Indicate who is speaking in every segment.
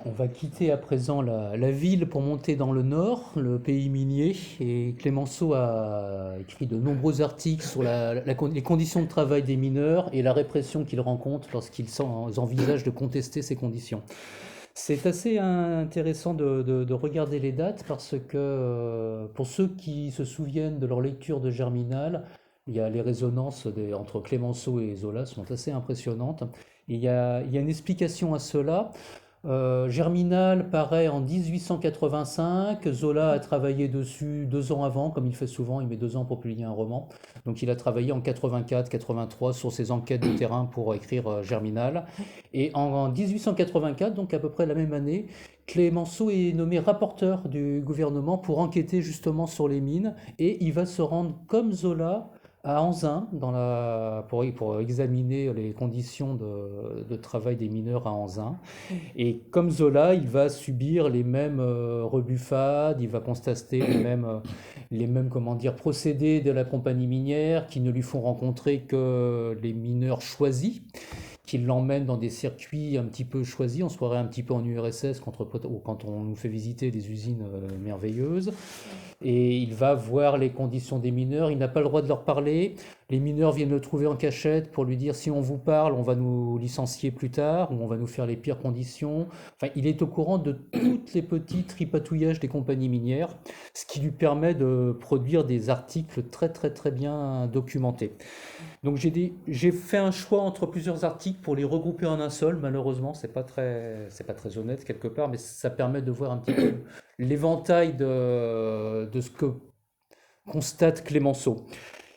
Speaker 1: On va quitter à présent la ville pour monter dans le nord, le pays minier. Et Clémenceau a écrit de nombreux articles sur les conditions de travail des mineurs et la répression qu'ils rencontrent lorsqu'ils envisagent de contester ces conditions. C'est assez intéressant de regarder les dates parce que pour ceux qui se souviennent de leur lecture de Germinal, il y a les résonances entre Clémenceau et Zola sont assez impressionnantes. Il y a une explication à cela. Germinal paraît en 1885. Zola a travaillé dessus 2 ans avant, comme il fait souvent, il met 2 ans pour publier un roman. Donc il a travaillé en 84-83 sur ses enquêtes de terrain pour écrire Germinal. Et en 1884, donc à peu près la même année, Clémenceau est nommé rapporteur du gouvernement pour enquêter justement sur les mines. Et il va se rendre comme Zola à Anzin pour examiner les conditions de travail des mineurs à Anzin. Et comme Zola, il va subir les mêmes rebuffades, il va constater les mêmes comment dire, procédés de la compagnie minière qui ne lui font rencontrer que les mineurs choisis, qui l'emmènent dans des circuits un petit peu choisis. On se croirait un petit peu en URSS quand on nous fait visiter des usines merveilleuses. Et il va voir les conditions des mineurs, il n'a pas le droit de leur parler. Les mineurs viennent le trouver en cachette pour lui dire si on vous parle, on va nous licencier plus tard ou on va nous faire les pires conditions. Enfin, il est au courant de toutes les petits tripatouillages des compagnies minières, ce qui lui permet de produire des articles très très très bien documentés. Donc j'ai fait un choix entre plusieurs articles pour les regrouper en un seul. Malheureusement, c'est pas très honnête quelque part, mais ça permet de voir un petit peu l'éventail de ce que constate Clémenceau.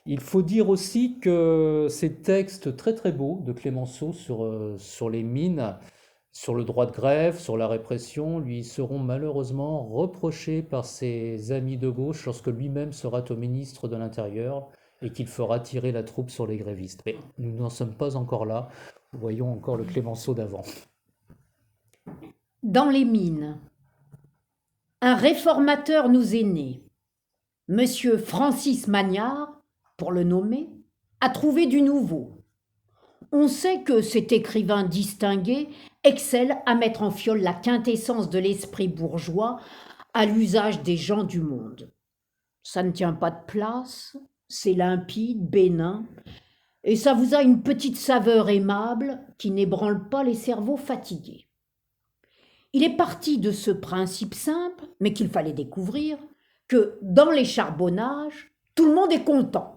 Speaker 1: Il faut dire aussi que ces textes très très beaux de Clémenceau sur les mines, sur le droit de grève, sur la répression, lui seront malheureusement reprochés par ses amis de gauche lorsque lui-même sera au ministre de l'Intérieur et qu'il fera tirer la troupe sur les grévistes. Mais nous n'en sommes pas encore là. Voyons encore le Clémenceau d'avant.
Speaker 2: Dans les mines, un réformateur nous est né. Monsieur Francis Magnard, pour le nommer, a trouvé du nouveau. On sait que cet écrivain distingué excelle à mettre en fiole la quintessence de l'esprit bourgeois à l'usage des gens du monde. Ça ne tient pas de place, c'est limpide, bénin, et ça vous a une petite saveur aimable qui n'ébranle pas les cerveaux fatigués. Il est parti de ce principe simple, mais qu'il fallait découvrir, que dans les charbonnages, tout le monde est content.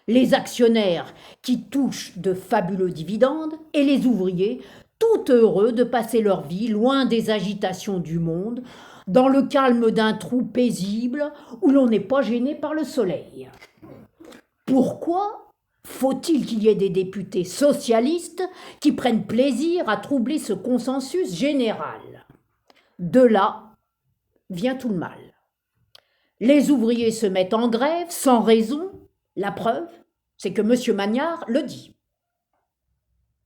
Speaker 2: Les actionnaires qui touchent de fabuleux dividendes et les ouvriers tout heureux de passer leur vie loin des agitations du monde, dans le calme d'un trou paisible où l'on n'est pas gêné par le soleil. Pourquoi faut-il qu'il y ait des députés socialistes qui prennent plaisir à troubler ce consensus général ? De là vient tout le mal. Les ouvriers se mettent en grève sans raison. La preuve, c'est que M. Magnard le dit.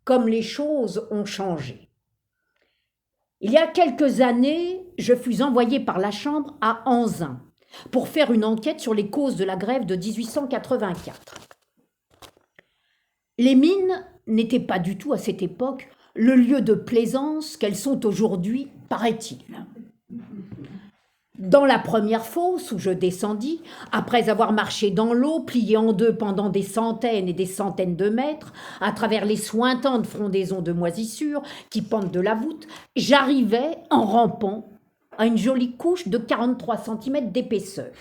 Speaker 2: Comme les choses ont changé. Il y a quelques années, je fus envoyé par la Chambre à Anzin pour faire une enquête sur les causes de la grève de 1884. Les mines n'étaient pas du tout à cette époque le lieu de plaisance qu'elles sont aujourd'hui, paraît-il. Dans la première fosse où je descendis, après avoir marché dans l'eau, plié en deux pendant des centaines et des centaines de mètres, à travers les suintantes frondaisons de moisissures qui pendent de la voûte, j'arrivais, en rampant, à une jolie couche de 43 cm d'épaisseur.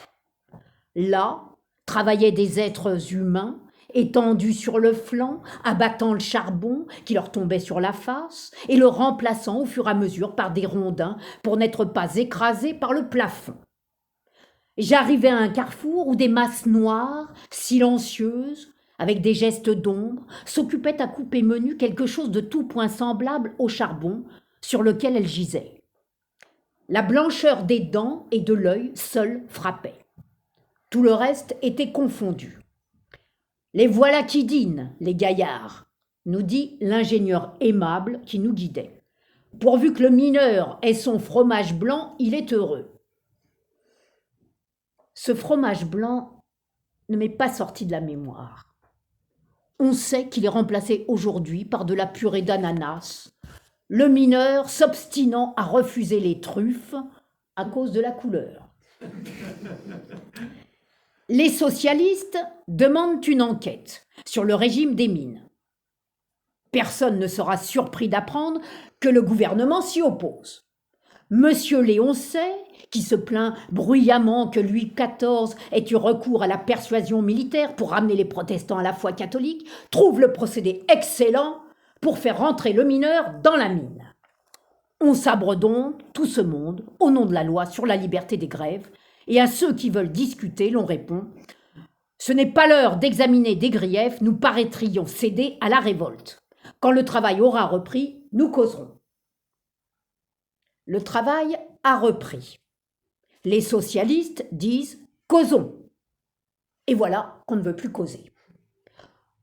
Speaker 2: Là travaillaient des êtres humains, étendus sur le flanc, abattant le charbon qui leur tombait sur la face et le remplaçant au fur et à mesure par des rondins pour n'être pas écrasés par le plafond. J'arrivais à un carrefour où des masses noires, silencieuses, avec des gestes d'ombre, s'occupaient à couper menu quelque chose de tout point semblable au charbon sur lequel elles gisaient. La blancheur des dents et de l'œil seule frappait. Tout le reste était confondu. Les voilà qui dînent, les gaillards, nous dit l'ingénieur aimable qui nous guidait. Pourvu que le mineur ait son fromage blanc, il est heureux. Ce fromage blanc ne m'est pas sorti de la mémoire. On sait qu'il est remplacé aujourd'hui par de la purée d'ananas, le mineur s'obstinant à refuser les truffes à cause de la couleur. Les socialistes demandent une enquête sur le régime des mines. Personne ne sera surpris d'apprendre que le gouvernement s'y oppose. Monsieur Léoncet, qui se plaint bruyamment que Louis XIV ait eu recours à la persuasion militaire pour ramener les protestants à la foi catholique, trouve le procédé excellent pour faire rentrer le mineur dans la mine. On sabre donc tout ce monde au nom de la loi sur la liberté des grèves, et à ceux qui veulent discuter, l'on répond « Ce n'est pas l'heure d'examiner des griefs, nous paraîtrions céder à la révolte. Quand le travail aura repris, nous causerons. » Le travail a repris. Les socialistes disent « causons ». Et voilà qu'on ne veut plus causer.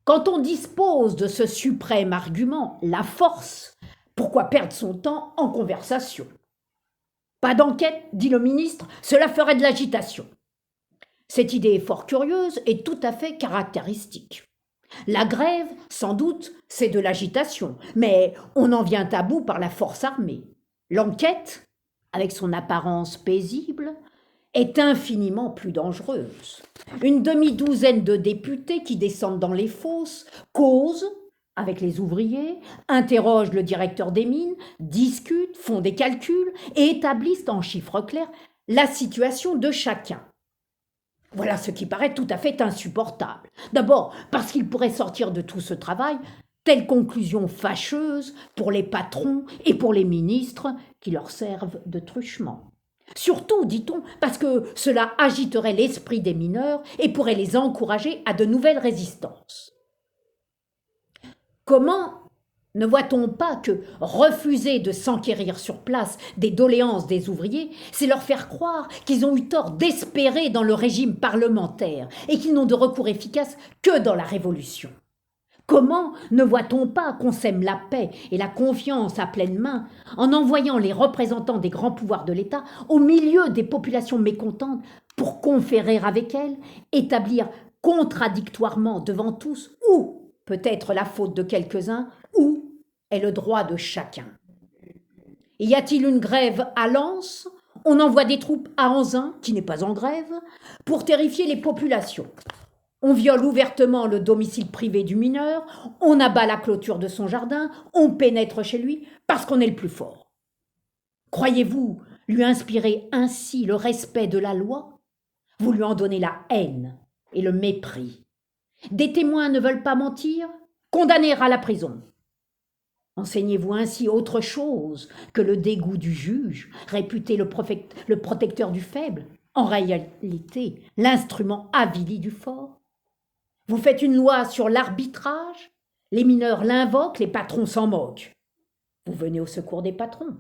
Speaker 2: Quand on dispose de ce suprême argument, la force, pourquoi perdre son temps en conversation? Pas d'enquête, dit le ministre, cela ferait de l'agitation. Cette idée est fort curieuse et tout à fait caractéristique. La grève, sans doute, c'est de l'agitation, mais on en vient à bout par la force armée. L'enquête, avec son apparence paisible, est infiniment plus dangereuse. Une demi-douzaine de députés qui descendent dans les fosses causent avec les ouvriers, interrogent le directeur des mines, discutent, font des calculs et établissent en chiffres clairs la situation de chacun. Voilà ce qui paraît tout à fait insupportable. D'abord parce qu'il pourrait sortir de tout ce travail telle conclusion fâcheuse pour les patrons et pour les ministres qui leur servent de truchement. Surtout, dit-on, parce que cela agiterait l'esprit des mineurs et pourrait les encourager à de nouvelles résistances. Comment ne voit-on pas que refuser de s'enquérir sur place des doléances des ouvriers, c'est leur faire croire qu'ils ont eu tort d'espérer dans le régime parlementaire et qu'ils n'ont de recours efficace que dans la Révolution? Comment ne voit-on pas qu'on sème la paix et la confiance à pleine main en envoyant les représentants des grands pouvoirs de l'État au milieu des populations mécontentes pour conférer avec elles, établir contradictoirement devant tous où peut-être la faute de quelques-uns, où est le droit de chacun? Y a-t-il une grève à Lens? On envoie des troupes à Anzin, qui n'est pas en grève, pour terrifier les populations. On viole ouvertement le domicile privé du mineur, on abat la clôture de son jardin, on pénètre chez lui parce qu'on est le plus fort. Croyez-vous lui inspirer ainsi le respect de la loi? Vous lui en donnez la haine et le mépris. Des témoins ne veulent pas mentir? Condamner à la prison. Enseignez-vous ainsi autre chose que le dégoût du juge, réputé le protecteur du faible, en réalité l'instrument avili du fort? Vous faites une loi sur l'arbitrage, les mineurs l'invoquent, les patrons s'en moquent. Vous venez au secours des patrons.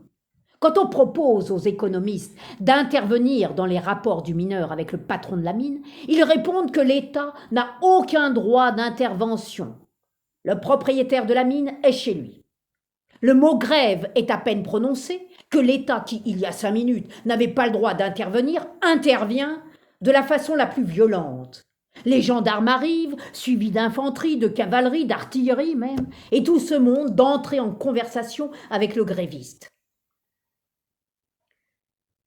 Speaker 2: Quand on propose aux économistes d'intervenir dans les rapports du mineur avec le patron de la mine, ils répondent que l'État n'a aucun droit d'intervention. Le propriétaire de la mine est chez lui. Le mot grève est à peine prononcé que l'État, qui, il y a 5 minutes, n'avait pas le droit d'intervenir, intervient de la façon la plus violente. Les gendarmes arrivent, suivis d'infanterie, de cavalerie, d'artillerie même, et tout ce monde d'entrer en conversation avec le gréviste.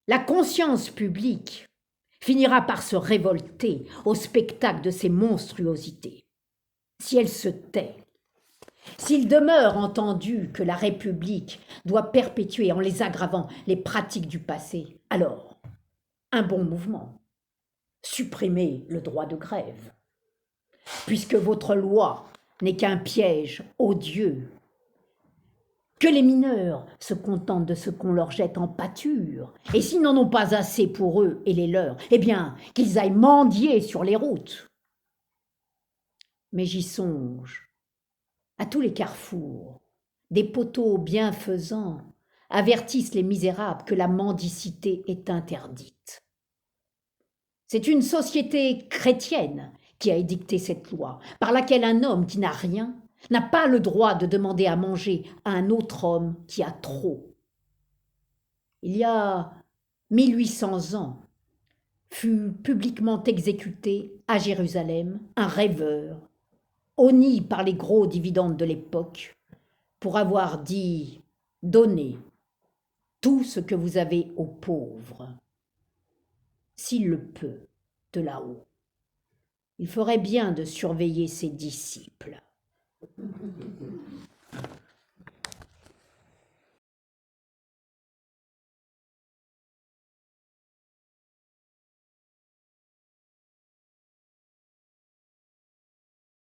Speaker 2: La conscience publique finira par se révolter au spectacle de ces monstruosités. Si elle se tait, s'il demeure entendu que la République doit perpétuer en les aggravant les pratiques du passé, alors, un bon mouvement, supprimez le droit de grève. Puisque votre loi n'est qu'un piège odieux, que les mineurs se contentent de ce qu'on leur jette en pâture, et s'ils n'en ont pas assez pour eux et les leurs, eh bien, qu'ils aillent mendier sur les routes. Mais j'y songe, à tous les carrefours, des poteaux bienfaisants avertissent les misérables que la mendicité est interdite. C'est une société chrétienne qui a édicté cette loi, par laquelle un homme qui n'a rien n'a pas le droit de demander à manger à un autre homme qui a trop. Il y a 1800 ans, fut publiquement exécuté à Jérusalem un rêveur, honni par les gros dividendes de l'époque, pour avoir dit donnez tout ce que vous avez aux pauvres, s'il le peut, de là-haut. Il ferait bien de surveiller ses disciples.